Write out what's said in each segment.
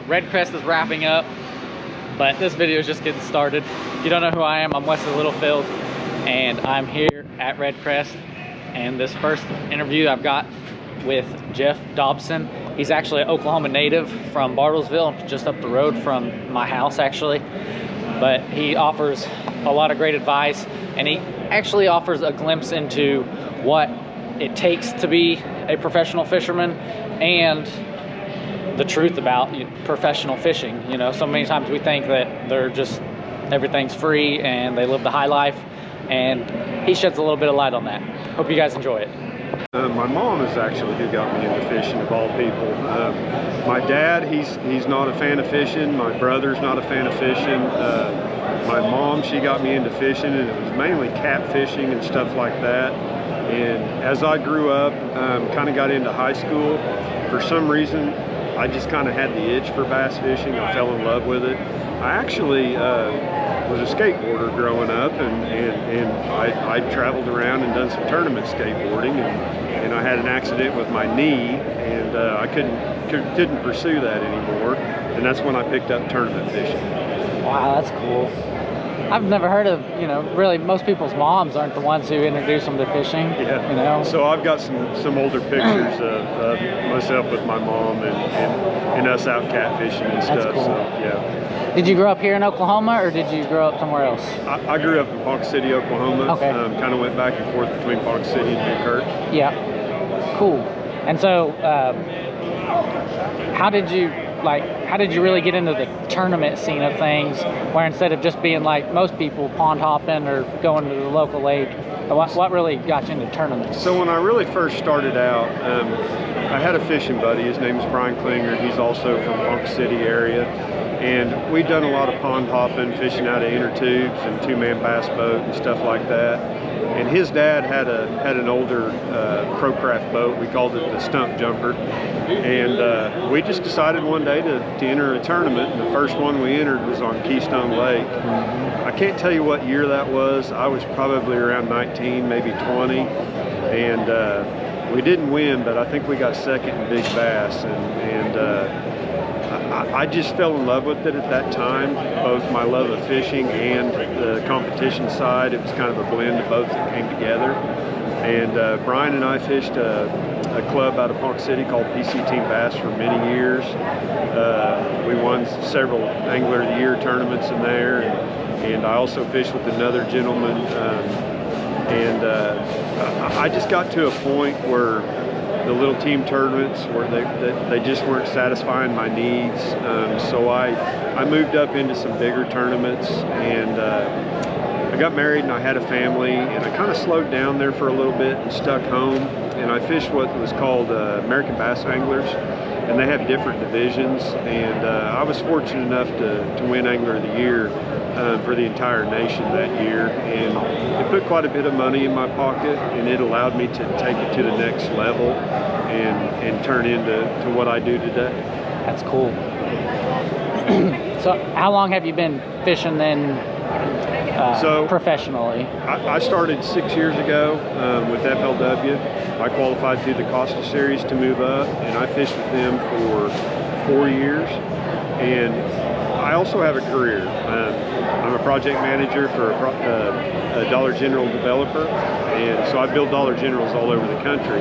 RedCrest is wrapping up, but this video is just getting started. If you don't know who I am, I'm Wesley Littlefield, and I'm here at RedCrest. And this first interview I've got with Jeff Dobson. He's actually an Oklahoma native from Bartlesville, just up the road from my house actually. But he offers a lot of great advice, and he actually offers a glimpse into what it takes to be a professional fisherman and the truth about professional fishing. You know, so many times we think that they're just, everything's free and they live the high life, and he sheds a little bit of light on that. Hope you guys enjoy it. My mom is actually who got me into fishing, of all people. My dad, he's not a fan of fishing. My brother's not a fan of fishing. My mom, she got me into fishing, and it was mainly catfishing and stuff like that. And as I grew up, kind of got into high school, for some reason, I just kind of had the itch for bass fishing. I fell in love with it. I actually was a skateboarder growing up, and I traveled around and done some tournament skateboarding, and I had an accident with my knee, and I couldn't pursue that anymore, and that's when I picked up tournament fishing. Wow, that's cool. I've never heard of, really most people's moms aren't the ones who introduce them to fishing. Yeah. So I've got some older pictures of myself with my mom and us out catfishing and stuff. That's cool. So, yeah. Did you grow up here in Oklahoma, or did you grow up somewhere else? I grew up in Ponca City, Oklahoma. Okay. Kind of went back and forth between Ponca City and Newkirk. Yeah. Cool. And so, how did you really get into the tournament scene of things, where instead of just being like most people, pond hopping or going to the local lake, what really got you into tournaments? So when I really first started out, I had a fishing buddy. His name is Brian Klinger. He's also from Ponca City area. And we'd done a lot of pond hopping, fishing out of inner tubes and two-man bass boat and stuff like that. And his dad had an older ProCraft boat. We called it the Stump Jumper. And we just decided one day to enter a tournament. And the first one we entered was on Keystone Lake. I can't tell you what year that was. I was probably around 19, maybe 20. And we didn't win, but I think we got second in big bass. I just fell in love with it at that time, both my love of fishing and the competition side. It was kind of a blend of both that came together. And Brian and I fished a club out of Ponca City called PC Team Bass for many years. We won several Angler of the Year tournaments in there, and I also fished with another gentleman. I just got to a point where the little team tournaments where they just weren't satisfying my needs, so I moved up into some bigger tournaments, and I got married and I had a family, and I kind of slowed down there for a little bit and stuck home, and I fished what was called American Bass Anglers, and they have different divisions, and I was fortunate enough to win Angler of the Year for the entire nation that year, and it put quite a bit of money in my pocket, and it allowed me to take it to the next level and turn into what I do today. That's cool. So how long have you been fishing then professionally? I started 6 years ago with FLW. I qualified through the Costa Series to move up, and I fished with them for 4 years. And I also have a career. I'm a project manager for a Dollar General developer, and so I build Dollar Generals all over the country.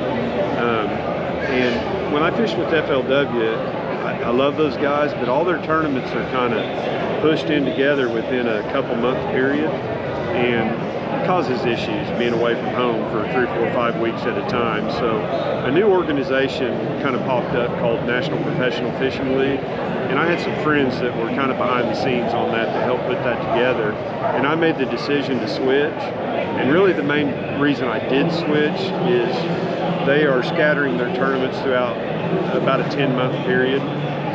And when I fish with FLW, I love those guys, but all their tournaments are kind of pushed in together within a couple-month period, and it causes issues being away from home for 3, 4, 5 weeks at a time. So a new organization kind of popped up called National Professional Fishing League, and I had some friends that were kind of behind the scenes on that to help put that together, and I made the decision to switch. And really the main reason I did switch is they are scattering their tournaments throughout about a 10-month period,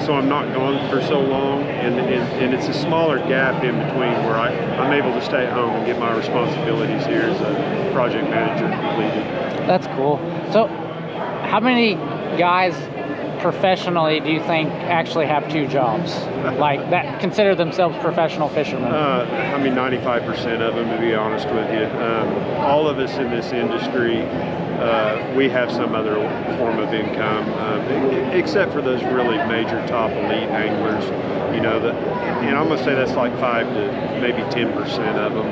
so I'm not gone for so long, and it's a smaller gap in between where I'm able to stay at home and get my responsibilities here as a project manager completed. That's cool. So how many guys professionally do you think actually have 2 jobs, like that consider themselves professional fishermen? 95% of them, to be honest with you. All of us in this industry we have some other form of income, except for those really major top elite anglers, you know, and I'm gonna say that's like 5 to maybe 10% of them.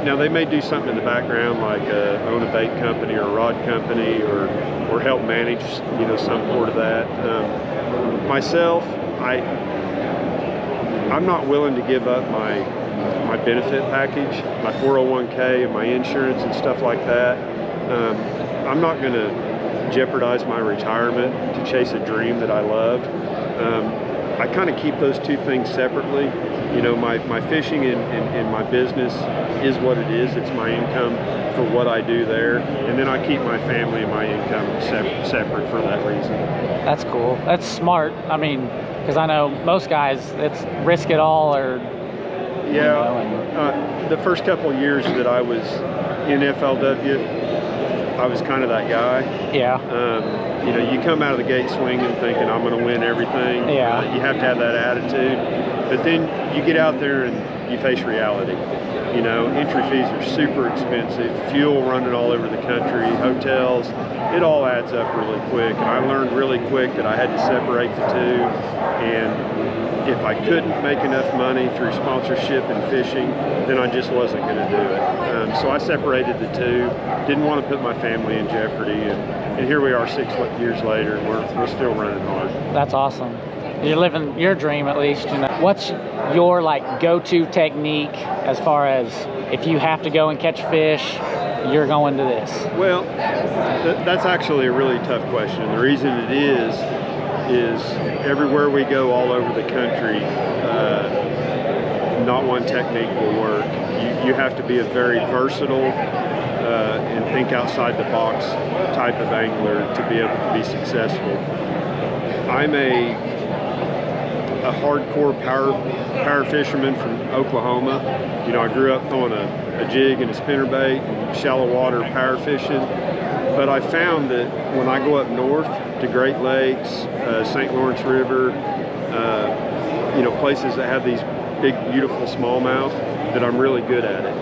Now they may do something in the background, like own a bait company or a rod company, or help manage, you know, some part of that. Myself, I'm not willing to give up my benefit package, my 401k and my insurance and stuff like that. I'm not going to jeopardize my retirement to chase a dream that I love. I kind of keep those two things separately. You know, my fishing and my business is what it is. It's my income for what I do there. And then I keep my family and my income separate for that reason. That's cool. That's smart. I mean, because I know most guys, it's risk it all or... Yeah, the first couple of years that I was in FLW, I was kind of that guy. Yeah. You know, you come out of the gate swinging thinking I'm going to win everything. Yeah. You have to have that attitude. But then you get out there and you face reality. You know, entry fees are super expensive, fuel running all over the country, hotels, it all adds up really quick. And I learned really quick that I had to separate the two. And if I couldn't make enough money through sponsorship and fishing, then I just wasn't going to do it. So I separated the two, didn't want to put my family in jeopardy, and here we are 6 years later, and we're still running hard. That's awesome. You're living your dream, at least. You know, what's your like go-to technique as far as if you have to go and catch fish, you're going to this? Well, that's actually a really tough question. And the reason it is everywhere we go all over the country, not one technique will work. You have to be a very versatile and think outside the box type of angler to be able to be successful. I'm a hardcore power fisherman from Oklahoma. You know, I grew up throwing a jig and a spinnerbait and shallow water power fishing. But I found that when I go up north to Great Lakes, St. Lawrence River, you know, places that have these big, beautiful smallmouth, that I'm really good at it.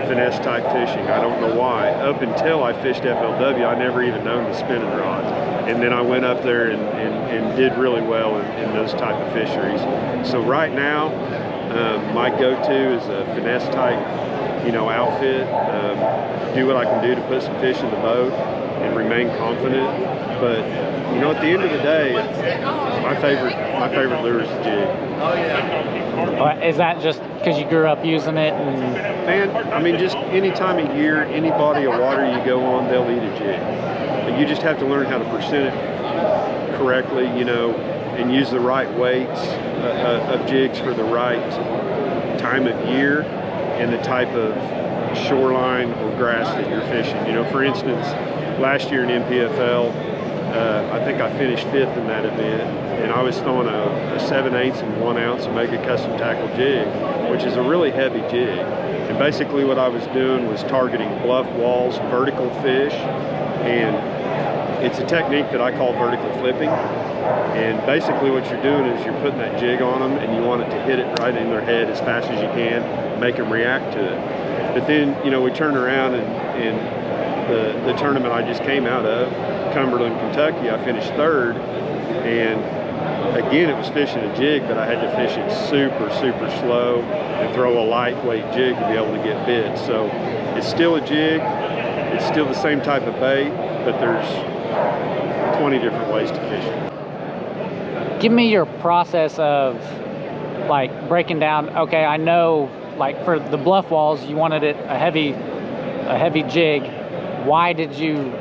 Finesse type fishing. I don't know why. Up until I fished FLW, I never even known the spinning rod. And then I went up there and did really well in those type of fisheries. So right now, my go-to is a finesse type, you know, outfit. Do what I can do to put some fish in the boat and remain confident. But you know, at the end of the day, my favorite lure is the jig. Is that just because you grew up using it? And... Man, I mean, just any time of year, any body of water you go on, they'll eat a jig. But you just have to learn how to percent it correctly, you know, and use the right weights of jigs for the right time of year and the type of shoreline or grass that you're fishing. You know, for instance, last year in MPFL, I think I finished 5th in that event, and I was throwing a 7/8 and 1 ounce Omega Custom Tackle jig, which is a really heavy jig. And basically what I was doing was targeting bluff walls, vertical fish, and it's a technique that I call vertical flipping. And basically what you're doing is you're putting that jig on them and you want it to hit it right in their head as fast as you can, make them react to it. But then, you know, we turn around and the tournament I just came out of, Cumberland, Kentucky, I finished 3rd, and again it was fishing a jig, but I had to fish it super slow and throw a lightweight jig to be able to get bit. So it's still a jig, it's still the same type of bait, but there's 20 different ways to fish it. Give me your process of like breaking down, okay, I know like for the bluff walls you wanted it a heavy jig. Why did you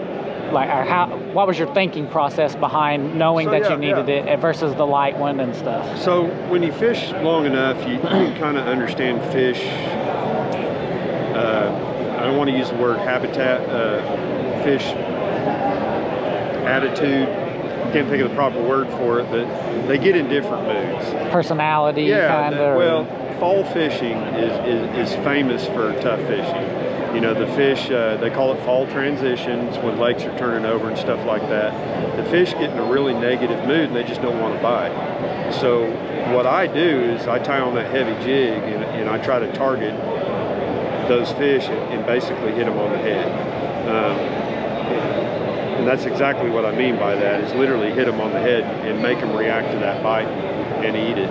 what was your thinking process behind knowing that you needed it versus the light one and stuff? So when you fish long enough, you kind of understand fish. I don't want to use the word habitat, fish attitude. Can't think of the proper word for it, but they get in different moods. Personality, kind of. Well, fall fishing is famous for tough fishing. You know, the fish, they call it fall transitions when lakes are turning over and stuff like that. The fish get in a really negative mood and they just don't want to bite. So what I do is I tie on that heavy jig and I try to target those fish and basically hit them on the head. and that's exactly what I mean by that, is literally hit them on the head and make them react to that bite and eat it.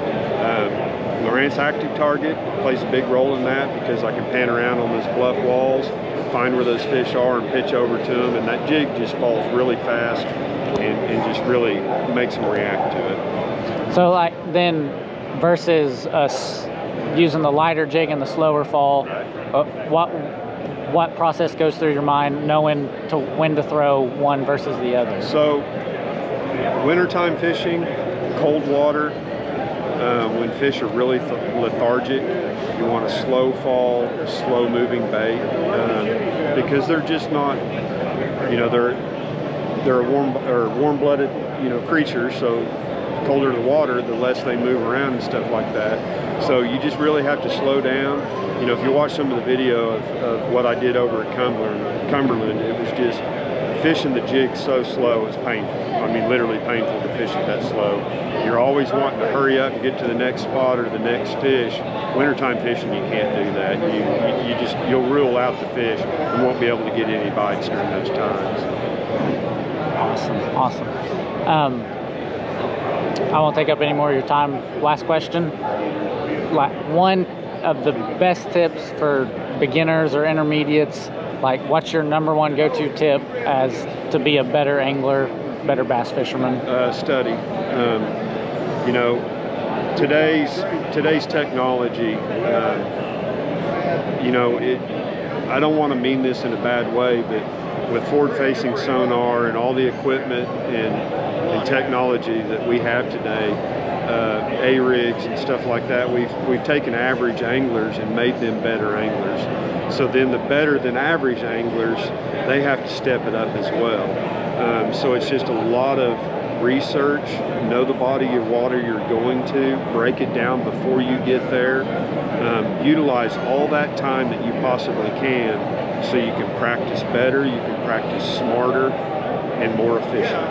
Lowrance Active Target plays a big role in that, because I can pan around on those bluff walls, find where those fish are, and pitch over to them, and that jig just falls really fast and just really makes them react to it. So like then versus us using the lighter jig and the slower fall, what process goes through your mind knowing when to throw one versus the other? So wintertime fishing, cold water, when fish are really lethargic, you want a slow fall, slow moving bait, because they're just not, they're a warm-blooded, creature. So the colder the water, the less they move around and stuff like that. So you just really have to slow down. If you watch some of the video of what I did over at Cumberland, it was just fishing the jig so slow, it's painful. I mean, literally painful to fish it that slow. You're always wanting to hurry up and get to the next spot or the next fish. Wintertime fishing, you can't do that. You'll rule out the fish and won't be able to get any bites during those times. Awesome. I won't take up any more of your time. Last question. Like, one of the best tips for beginners or intermediates, like what's your number one go-to tip as to be a better angler, better bass fisherman? Study. Today's technology, I don't want to mean this in a bad way, but with forward-facing sonar and all the equipment and technology that we have today, A-rigs and stuff like that, we've taken average anglers and made them better anglers. So then the better than average anglers, they have to step it up as well. So it's just a lot of research, know the body of water you're going to, break it down before you get there, utilize all that time that you possibly can so you can practice better, you can practice smarter and more efficient.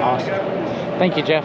Awesome. Thank you, Jeff.